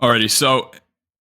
Alrighty, so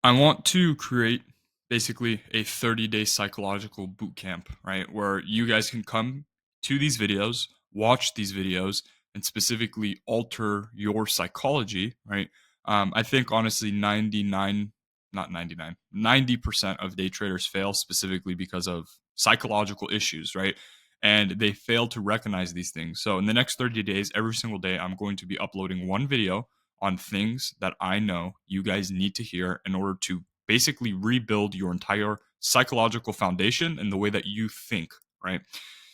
I want to create basically a 30-day psychological boot camp, right? Where you guys can come to these videos, watch these videos, and specifically alter your psychology, right? I think honestly, 99, not 99, 90% of day traders fail specifically because of psychological issues, right? And they fail to recognize these things. So in the next 30 days, every single day, I'm going to be uploading one video on things that I know you guys need to hear in order to basically rebuild your entire psychological foundation and the way that you think, right?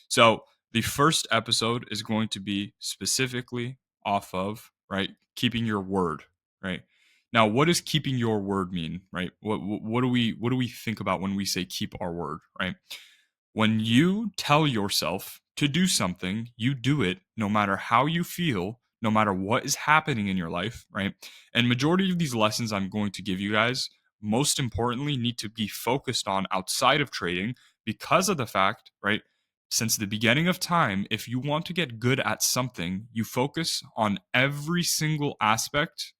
So, the first episode is going to be specifically off of, right, keeping your word, right? Now, what does keeping your word mean, right? What do we think about when we say keep our word, right? When you tell yourself to do something, you do it no matter how you feel, no matter what is happening in your life, right? And majority of these lessons I'm going to give you guys, most importantly, need to be focused on outside of trading because of the fact, right? Since the beginning of time, if you want to get good at something, you focus on every single aspect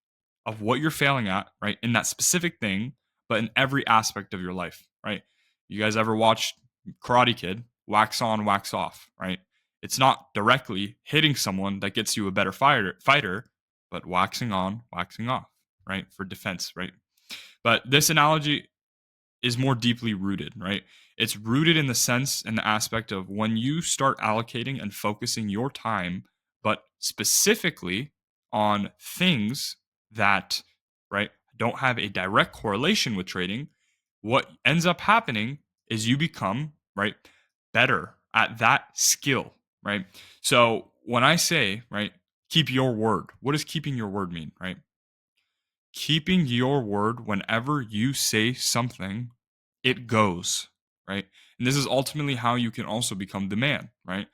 of what you're failing at, right? In that specific thing, but in every aspect of your life, right? You guys ever watched Karate Kid, wax on, wax off, right? It's not directly hitting someone that gets you a better fighter, but waxing on, waxing off, right? For defense, right? But this analogy is more deeply rooted, right? It's rooted in the sense and the aspect of when you start allocating and focusing your time, but specifically on things that, right, don't have a direct correlation with trading, what ends up happening is you become, right, better at that skill, right? So when I say, right, keep your word, what does keeping your word mean, right? Keeping your word whenever you say something, it goes, right? And this is ultimately how you can also become the man, right?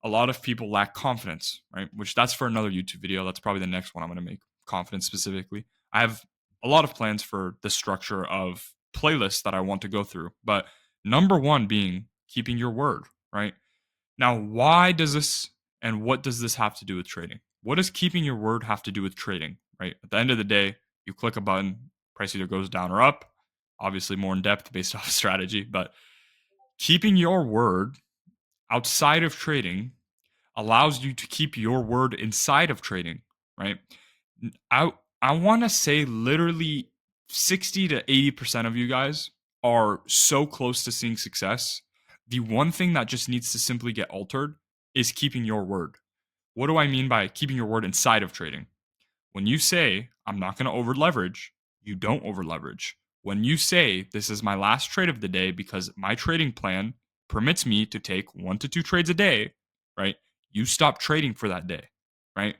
A lot of people lack confidence, right? Which that's for another YouTube video. That's probably the next one I'm going to make, confidence specifically. I have a lot of plans for the structure of playlists that I want to go through, but number one being keeping your word, right? Now, why does this and what does this have to do with trading? What does keeping your word have to do with trading, right? At the end of the day, you click a button, price either goes down or up, obviously more in depth based off of strategy, but keeping your word outside of trading allows you to keep your word inside of trading, right? I I want to say literally 60 to 80% of you guys are so close to seeing success. The one thing that just needs to simply get altered is keeping your word. What do I mean by keeping your word inside of trading? When you say, I'm not going to over leverage, you don't over leverage. When you say, this is my last trade of the day because my trading plan permits me to take 1 to 2 trades a day, right? You stop trading for that day, right?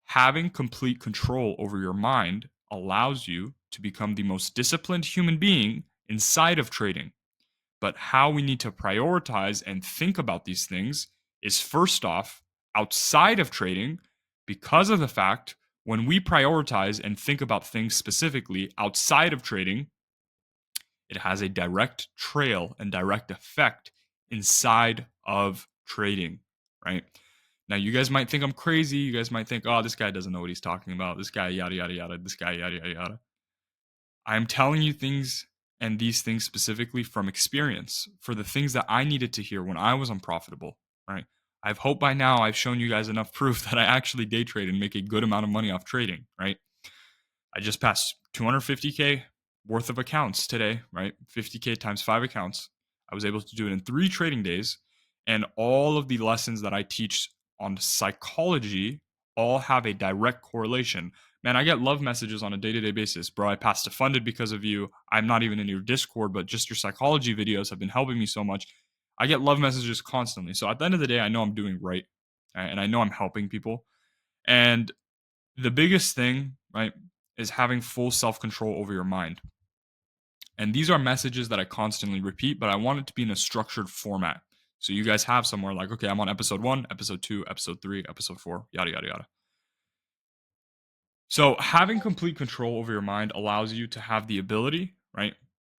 Having complete control over your mind allows you to become the most disciplined human being inside of trading. But how we need to prioritize and think about these things is first off outside of trading because of the fact when we prioritize and think about things specifically outside of trading, it has a direct trail and direct effect inside of trading, right? Now, you guys might think I'm crazy. You guys might think, oh, this guy doesn't know what he's talking about. This guy, yada, yada, yada. This guy, yada, yada, yada. I'm telling you things and these things specifically from experience for the things that I needed to hear when I was unprofitable, right? I've hoped by now I've shown you guys enough proof that I actually day trade and make a good amount of money off trading, right? I just passed 250K worth of accounts today, right? 50K times 5 accounts. I was able to do it in 3 trading days. And all of the lessons that I teach on psychology all have a direct correlation. Man, I get love messages on a day to day basis. Bro, I passed a funded because of you. I'm not even in your Discord, but just your psychology videos have been helping me so much. I get love messages constantly. So at the end of the day, I know I'm doing right. And I know I'm helping people. And the biggest thing, right, is having full self control over your mind. And these are messages that I constantly repeat, but I want it to be in a structured format. So you guys have somewhere like, okay, I'm on episode 1, episode 2, episode 3, episode 4, yada, yada, yada. So having complete control over your mind allows you to have the ability, right,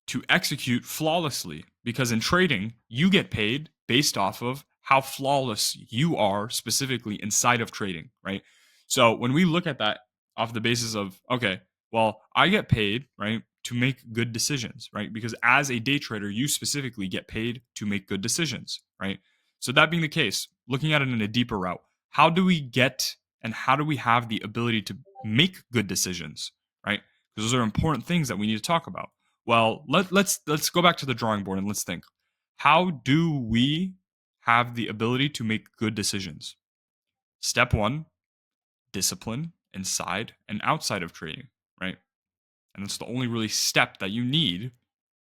to execute flawlessly. Because in trading, you get paid based off of how flawless you are specifically inside of trading, right? So when we look at that off the basis of, okay, Well, I get paid, right, to make good decisions, right? Because as a day trader, you specifically get paid to make good decisions, right? So that being the case, looking at it in a deeper route, how do we get and how do we have the ability to make good decisions, right? Because those are important things that we need to talk about. Well, let's go back to the drawing board and let's think. How do we have the ability to make good decisions? Step 1, discipline inside and outside of trading, right? And it's the only really step that you need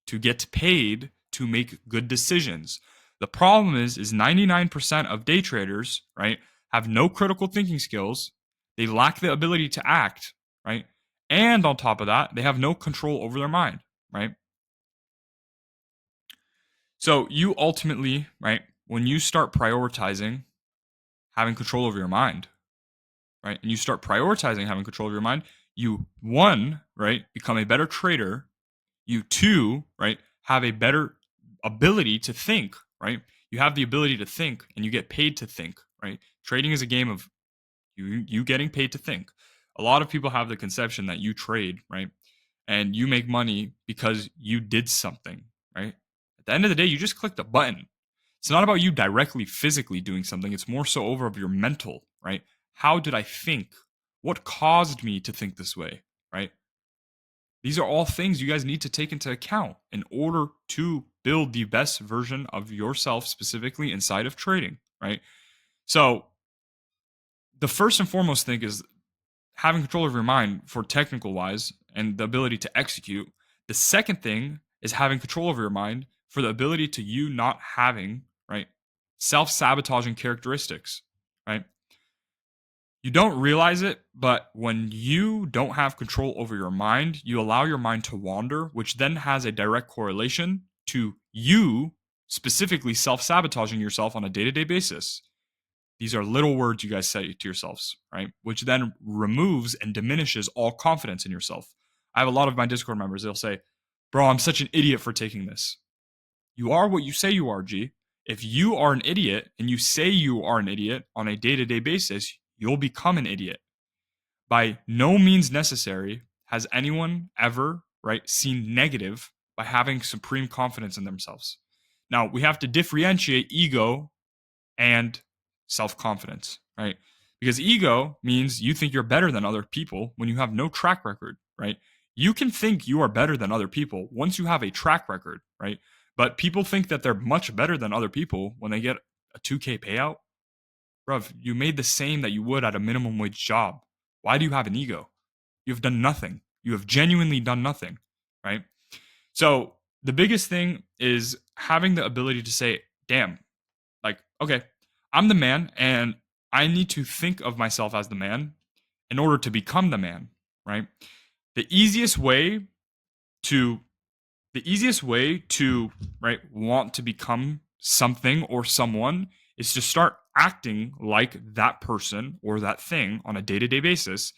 to get paid to make good decisions. The problem is 99% of day traders, right, have no critical thinking skills. They lack the ability to act, right? And on top of that, they have no control over their mind, right? So you ultimately, right, when you start prioritizing having control over your mind, right, and you start prioritizing having control over your mind, you one, right, become a better trader. You two, right, have a better ability to think, right? You have the ability to think and you get paid to think, right? Trading is a game of you getting paid to think. A lot of people have the conception that you trade, right? And you make money because you did something, right? At the end of the day, you just clicked a button. It's not about you directly physically doing something. It's more so over of your mental, right? How did I think? What caused me to think this way, right? These are all things you guys need to take into account in order to build the best version of yourself, specifically inside of trading, right? So, the first and foremost thing is having control of your mind for technical wise and the ability to execute. The second thing is having control over your mind for the ability to you not having, right, self sabotaging characteristics, right? You don't realize it, but when you don't have control over your mind, you allow your mind to wander, which then has a direct correlation to you specifically self sabotaging yourself on a day to day basis. These are little words you guys say to yourselves, right? Which then removes and diminishes all confidence in yourself. I have a lot of my Discord members, they'll say, Bro, I'm such an idiot for taking this. You are what you say you are, G. If you are an idiot and you say you are an idiot on a day to day basis, you'll become an idiot. By no means necessary has anyone ever, right, seen negative by having supreme confidence in themselves. Now, we have to differentiate ego and self confidence, right? Because ego means you think you're better than other people when you have no track record, right? You can think you are better than other people once you have a track record, right? But people think that they're much better than other people when they get a 2K payout. Bruv, you made the same that you would at a minimum wage job. Why do you have an ego? You've done nothing. You have genuinely done nothing, right? So the biggest thing is having the ability to say, damn, like, okay, I'm the man and I need to think of myself as the man in order to become the man, right? The easiest way to the easiest way to, right, want to become something or someone is to start acting like that person or that thing on a day-to-day basis.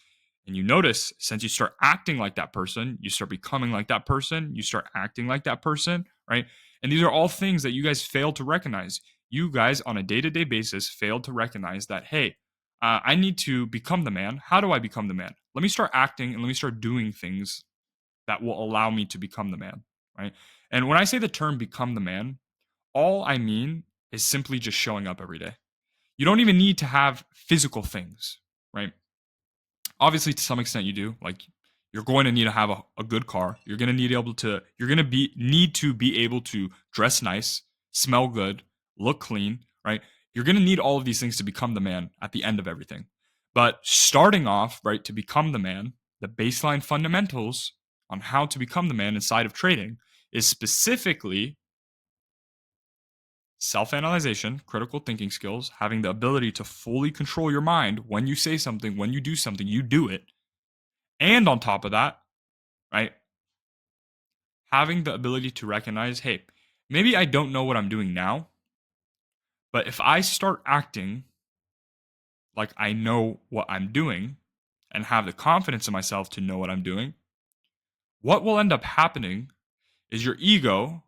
And you notice, since you start acting like that person, you start becoming like that person, you start acting like that person, right? And these are all things that you guys fail to recognize. You guys on a day-to-day basis failed to recognize that, hey, I need to become the man. How do I become the man? Let me start acting and let me start doing things that will allow me to become the man, right? And when I say the term become the man, all I mean is simply just showing up every day. You don't even need to have physical things, right? Obviously, to some extent, you do. Like, you're going to need to have a good car. You're going to need able to. You're going to need to be able to dress nice, smell good, look clean, right? You're going to need all of these things to become the man at the end of everything. But starting off, right, to become the man, the baseline fundamentals on how to become the man inside of trading is specifically self analyzation, critical thinking skills, having the ability to fully control your mind when you say something, when you do something, you do it. And on top of that, right, having the ability to recognize, hey, maybe I don't know what I'm doing now, but if I start acting like I know what I'm doing and have the confidence in myself to know what I'm doing, what will end up happening is your ego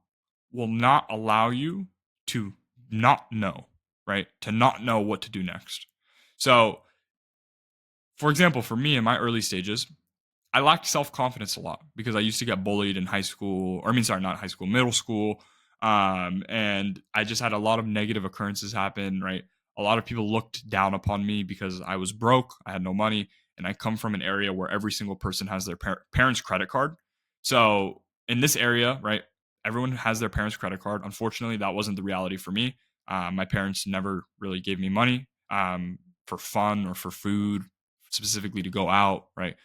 will not allow you to not know, right? To not know what to do next. So, for example, for me in my early stages, I lacked self-confidence a lot because I used to get bullied in high school, or I mean, sorry, not high school, middle school. And I just had a lot of negative occurrences happen, right? A lot of people looked down upon me because I was broke, I had no money, and I come from an area where every single person has their parents' credit card. So in this area, right, everyone has their parents' credit card. Unfortunately, that wasn't the reality for me. My parents never really gave me money for fun or for food, specifically to go out, right?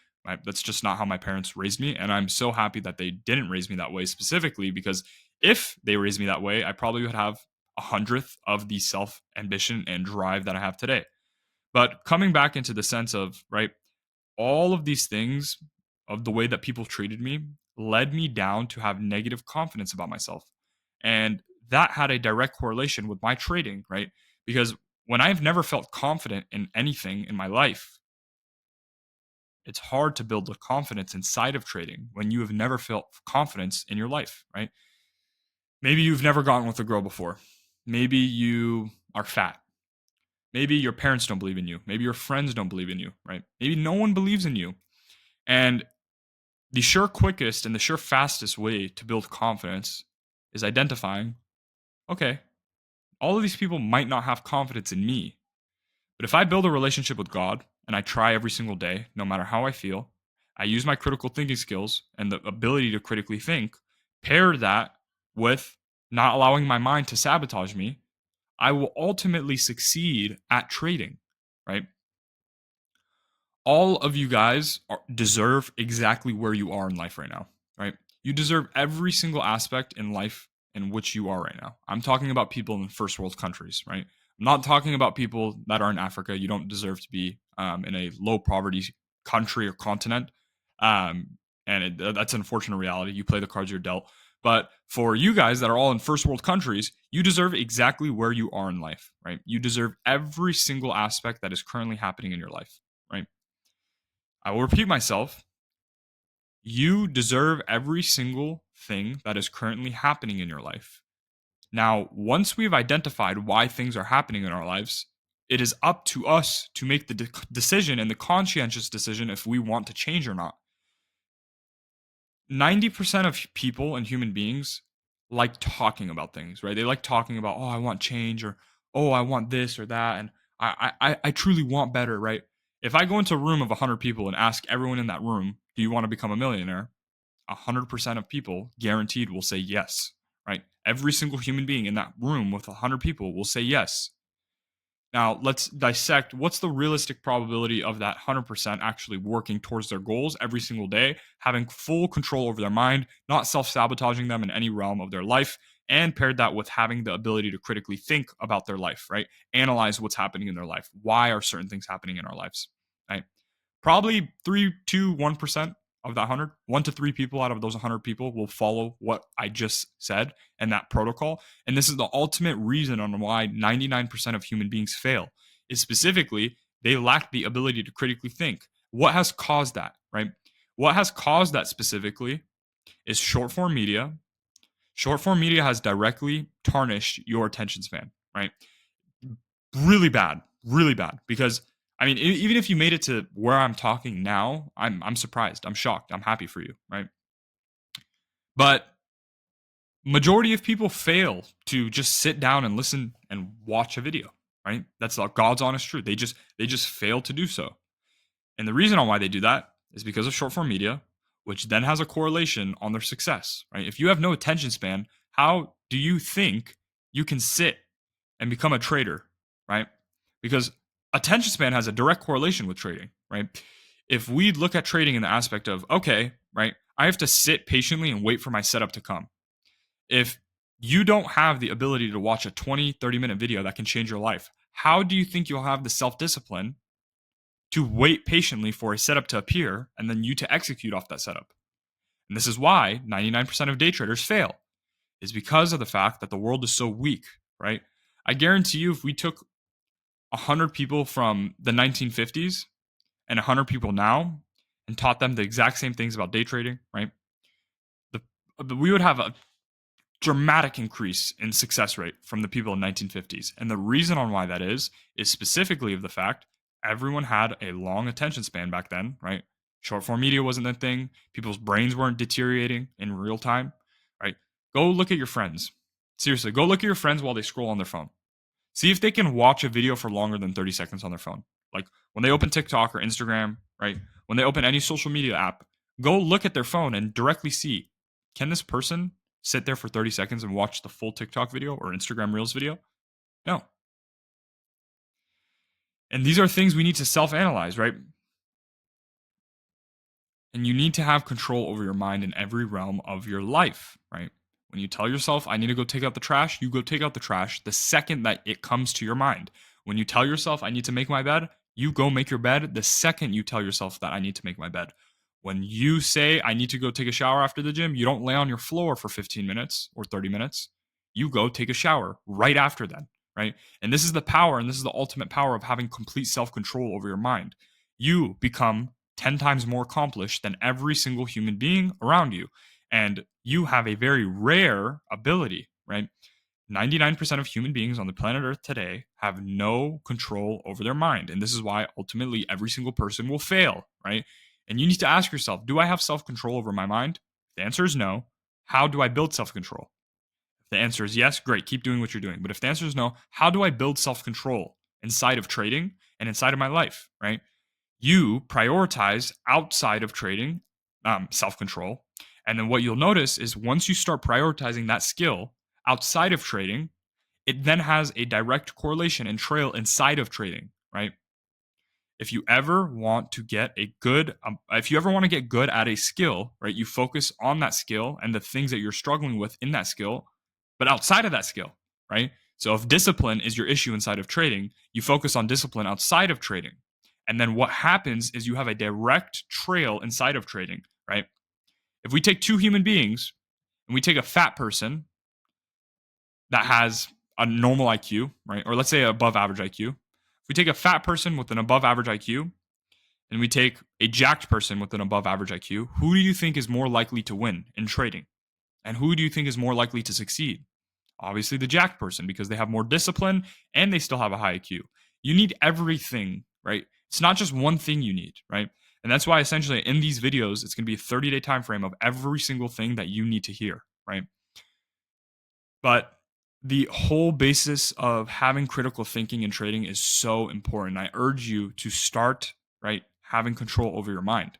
That's just not how my parents raised me. And I'm so happy that they didn't raise me that way specifically because if they raised me that way, I probably would have a hundredth of the self ambition and drive that I have today. But coming back into the sense of, right, all of these things of the way that people treated me led me down to have negative confidence about myself. And that had a direct correlation with my trading, right? Because when I've never felt confident in anything in my life, it's hard to build the confidence inside of trading when you have never felt confidence in your life, right? Maybe you've never gotten with a girl before. Maybe you are fat. Maybe your parents don't believe in you. Maybe your friends don't believe in you, right? Maybe no one believes in you. And the sure quickest and the sure fastest way to build confidence is identifying, okay, all of these people might not have confidence in me, but if I build a relationship with God and I try every single day, no matter how I feel, I use my critical thinking skills and the ability to critically think, pair that with not allowing my mind to sabotage me, I will ultimately succeed at trading, right? All of you guys deserve exactly where you are in life right now, right? You deserve every single aspect in life in which you are right now. I'm talking about people in first world countries, right? I'm not talking about people that are in Africa. You don't deserve to be in a low poverty country or continent. That's an unfortunate reality. You play the cards you're dealt. But for you guys that are all in first world countries, you deserve exactly where you are in life, right? You deserve every single aspect that is currently happening in your life, right? I will repeat myself. You deserve every single thing that is currently happening in your life. Now, once we've identified why things are happening in our lives, it is up to us to make the decision and the conscientious decision if we want to change or not. 90% of people and human beings like talking about things, right? They like talking about, oh, I want change, or oh, I want this or that, and I truly want better, right? If I go into a room of 100 people and ask everyone in that room, do you want to become a millionaire? 100% of people guaranteed will say yes, right? Every single human being in that room with 100 people will say yes. Now, let's dissect what's the realistic probability of that 100% actually working towards their goals every single day, having full control over their mind, not self sabotaging them in any realm of their life, and paired that with having the ability to critically think about their life, right? Analyze what's happening in their life. Why are certain things happening in our lives, right? Probably 3 to 1% of that 100, 1 to 3 people out of those 100 people will follow what I just said and that protocol. And this is the ultimate reason on why 99% of human beings fail, is specifically they lack the ability to critically think. What has caused that, right? What has caused that specifically is short form media. Short form media has directly tarnished your attention span, right? Really bad. Because I mean, even if you made it to where I'm talking now, I'm surprised, I'm shocked, I'm happy for you, right? But majority of people fail to just sit down and listen and watch a video, right? That's God's honest truth. They just fail to do so, and the reason on why they do that is because of short form media, which then has a correlation on their success, right? If you have no attention span, how do you think you can sit and become a trader, right? Because attention span has a direct correlation with trading, right? If we look at trading in the aspect of, okay, right, I have to sit patiently and wait for my setup to come. If you don't have the ability to watch a 20, 30-minute video that can change your life, how do you think you'll have the self discipline to wait patiently for a setup to appear and then you to execute off that setup? And this is why 99% of day traders fail, is because of the fact that the world is so weak, right? I guarantee you, if we took 100 people from the 1950s and 100 people now and taught them the exact same things about day trading, right? We would have a dramatic increase in success rate from the people in 1950s. And the reason on why that is specifically of the fact everyone had a long attention span back then, right? Short form media wasn't a thing. People's brains weren't deteriorating in real time, right? Go look at your friends. Seriously, go look at your friends while they scroll on their phone. See if they can watch a video for longer than 30 seconds on their phone. Like when they open TikTok or Instagram, right? When they open any social media app, go look at their phone and directly see, can this person sit there for 30 seconds and watch the full TikTok video or Instagram Reels video? No. And these are things we need to self analyze, right? And you need to have control over your mind in every realm of your life, right? When you tell yourself, I need to go take out the trash, you go take out the trash the second that it comes to your mind. When you tell yourself, I need to make my bed, you go make your bed the second you tell yourself that I need to make my bed. When you say, I need to go take a shower after the gym, you don't lay on your floor for 15 minutes or 30 minutes. You go take a shower right after that, right? And this is the power, and this is the ultimate power of having complete self control over your mind. You become 10 times more accomplished than every single human being around you. And you have a very rare ability, right? 99% of human beings on the planet Earth today have no control over their mind. And this is why ultimately every single person will fail, right? And you need to ask yourself, do I have self control over my mind? If the answer is no, how do I build self control? If the answer is yes, great, keep doing what you're doing. But if the answer is no, how do I build self control inside of trading and inside of my life, right? You prioritize outside of trading, self control. And then what you'll notice is once you start prioritizing that skill outside of trading, it then has a direct correlation and trail inside of trading, right? If you ever want to get a good, if you ever want to get good at a skill, right, you focus on that skill and the things that you're struggling with in that skill, but outside of that skill, right? So if discipline is your issue inside of trading, you focus on discipline outside of trading. And then what happens is you have a direct trail inside of trading, right? If we take two human beings and we take a fat person that has a normal IQ, right? Or let's say above average IQ. If we take a fat person with an above average IQ and we take a jacked person with an above average IQ, who do you think is more likely to win in trading? And who do you think is more likely to succeed? Obviously, the jacked person because they have more discipline and they still have a high IQ. You need everything, right? It's not just one thing you need, right? And that's why essentially in these videos, it's going to be a 30-day time frame of every single thing that you need to hear, right? But the whole basis of having critical thinking and trading is so important. I urge you to start, right, having control over your mind.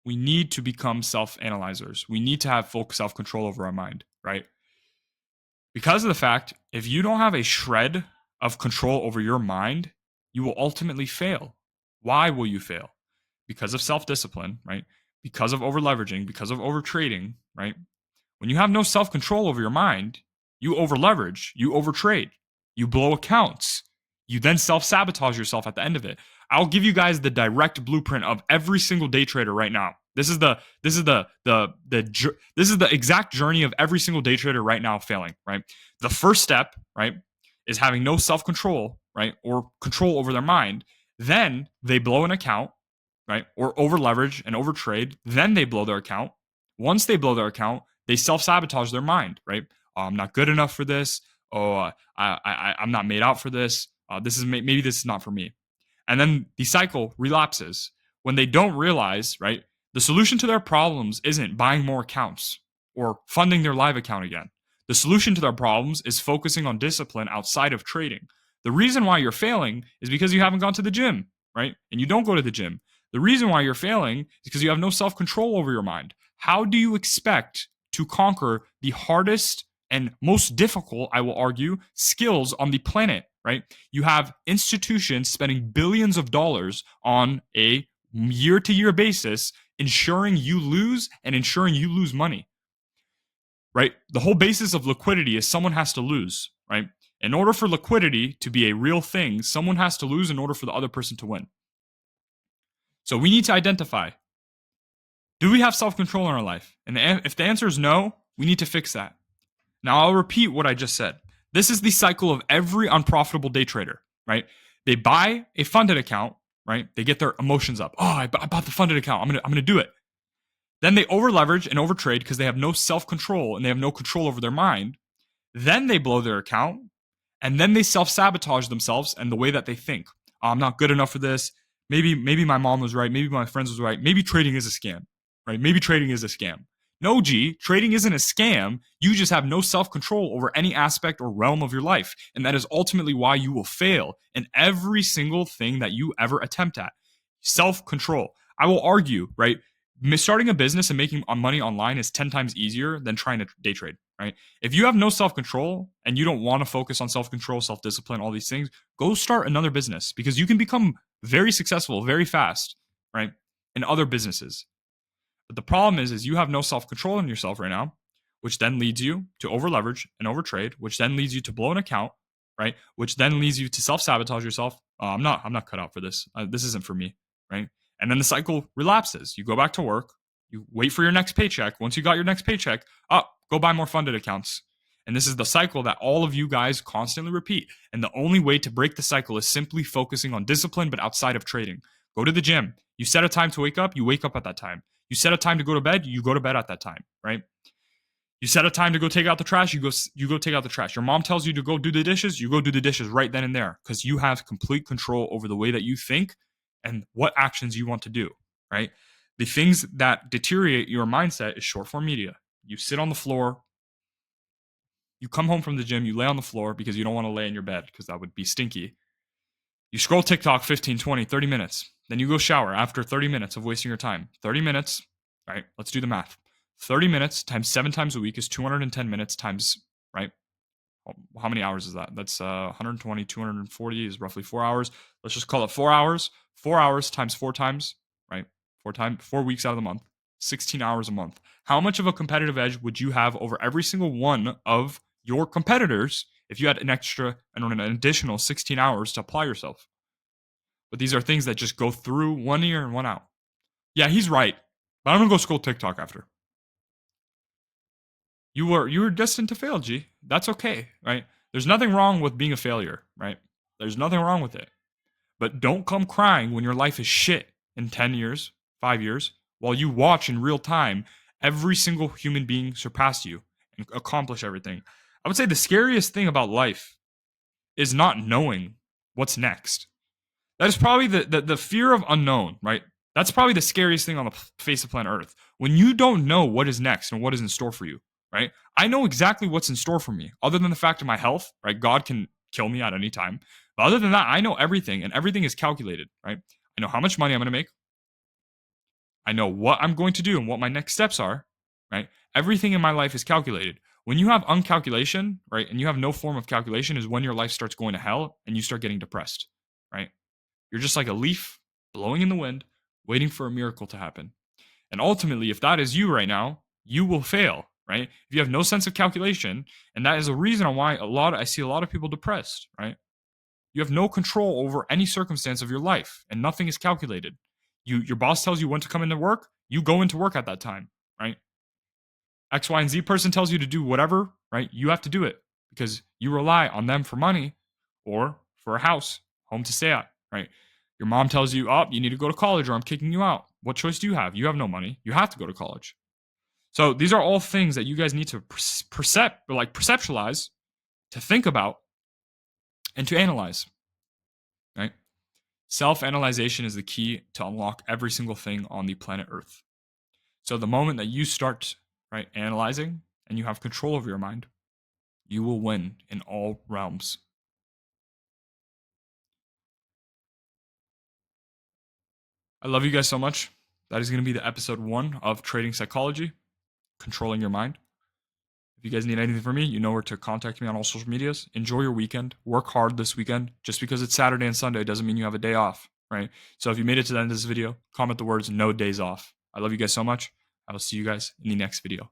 We need to become self-analyzers. We need to have full self-control over our mind, right? Because of the fact, if you don't have a shred of control over your mind, you will ultimately fail. Why will you fail? Because of self-discipline, right? Because of over leveraging, because of over trading, right? When you have no self control over your mind, you over leverage, you over trade, you blow accounts, you then self sabotage yourself at the end of it. I'll give you guys the direct blueprint of every single day trader right now. This is the exact journey of every single day trader right now failing, right? The first step, right, is having no self control, right, or control over their mind. Then they blow an account, right, or over leverage and over trade. Then they blow their account. Once they blow their account, they self-sabotage their mind, right? Oh, I'm not good enough for this. Oh, I'm not made out for this. Maybe this is not for me. And then the cycle relapses when they don't realize, right? The solution to their problems isn't buying more accounts or funding their live account again. The solution to their problems is focusing on discipline outside of trading. The reason why you're failing is because you haven't gone to the gym, right? And you don't go to the gym. The reason why you're failing is because you have no self control over your mind. How do you expect to conquer the hardest and most difficult, I will argue, skills on the planet, right? You have institutions spending billions of dollars on a year to year basis, ensuring you lose and ensuring you lose money, right? The whole basis of liquidity is someone has to lose, right? In order for liquidity to be a real thing, someone has to lose in order for the other person to win. So we need to identify, do we have self-control in our life? And if the answer is no, we need to fix that. Now I'll repeat what I just said. This is the cycle of every unprofitable day trader, right? They buy a funded account, right? They get their emotions up. Oh, I bought the funded account. I'm gonna do it. Then they over leverage and over trade because they have no self-control and they have no control over their mind. Then they blow their account and then they self-sabotage themselves and the way that they think. Oh, I'm not good enough for this. maybe my mom was right, maybe my friends was right, maybe trading is a scam, right? Maybe trading is a scam. No, G, trading isn't a scam. You just have no self control over any aspect or realm of your life. And that is ultimately why you will fail in every single thing that you ever attempt at. Self control. I will argue, right? Starting a business and making money online is 10 times easier than trying to day trade, right? If you have no self control and you don't want to focus on self control, self discipline, all these things, go start another business because you can become very successful very fast, right? In other businesses. But the problem is you have no self control in yourself right now, which then leads you to over leverage and over trade, which then leads you to blow an account, right? Which then leads you to self sabotage yourself. I'm not cut out for this. This isn't for me, right? And then the cycle relapses. You go back to work. You wait for your next paycheck. Once you got your next paycheck, go buy more funded accounts. And this is the cycle that all of you guys constantly repeat. And the only way to break the cycle is simply focusing on discipline, but outside of trading. Go to the gym. You set a time to wake up, you wake up at that time. You set a time to go to bed, you go to bed at that time, right? You set a time to go take out the trash, you go take out the trash. Your mom tells you to go do the dishes, you go do the dishes right then and there because you have complete control over the way that you think and what actions you want to do, right? The things that deteriorate your mindset is short form media. You sit on the floor, you come home from the gym, you lay on the floor because you don't want to lay in your bed because that would be stinky. You scroll TikTok 15, 20, 30 minutes. Then you go shower after 30 minutes of wasting your time. 30 minutes, right? Let's do the math. 30 minutes times 7 times a week is 210 minutes times, right? How many hours is that? That's 120, 240 is roughly 4 hours. Let's just call it 4 hours. 4 hours times 4 times, right? 4 weeks out of the month, 16 hours a month. How much of a competitive edge would you have over every single one of your competitors if you had an extra and an additional 16 hours to apply yourself? But these are things that just go through one ear and one out. Yeah, he's right. But I'm gonna go scroll TikTok after. You were destined to fail, G. That's okay, right? There's nothing wrong with being a failure, right? There's nothing wrong with it. But don't come crying when your life is shit in 10 years, 5 years, while you watch in real time every single human being surpass you and accomplish everything. I would say the scariest thing about life is not knowing what's next. That is probably the fear of unknown, right? That's probably the scariest thing on the face of planet Earth. When you don't know what is next and what is in store for you, right? I know exactly what's in store for me, other than the fact of my health, right? God can kill me at any time. But other than that, I know everything, and everything is calculated, right? I know how much money I'm going to make. I know what I'm going to do and what my next steps are, right? Everything in my life is calculated. When you have uncalculation, right, and you have no form of calculation, is when your life starts going to hell and you start getting depressed, right? You're just like a leaf blowing in the wind, waiting for a miracle to happen. And ultimately, if that is you right now, you will fail, right? If you have no sense of calculation, and that is a reason why I see a lot of people depressed, right? You have no control over any circumstance of your life, and nothing is calculated. Your boss tells you when to come into work, you go into work at that time, right? X, Y, and Z person tells you to do whatever, right? You have to do it because you rely on them for money or for a house, home to stay at, right? Your mom tells you, oh, you need to go to college or I'm kicking you out. What choice do you have? You have no money. You have to go to college. So these are all things that you guys need to perceptualize, to think about, and to analyze, right? Self-analyzation is the key to unlock every single thing on the planet Earth. So the moment that you start, right, analyzing and you have control over your mind, you will win in all realms. I love you guys so much. That is going to be the episode 1 of Trading Psychology, Controlling Your Mind. If you guys need anything from me, you know where to contact me on all social medias. Enjoy your weekend. Work hard this weekend. Just because it's Saturday and Sunday doesn't mean you have a day off, right? So if you made it to the end of this video, comment the words "no days off." I love you guys so much. I will see you guys in the next video.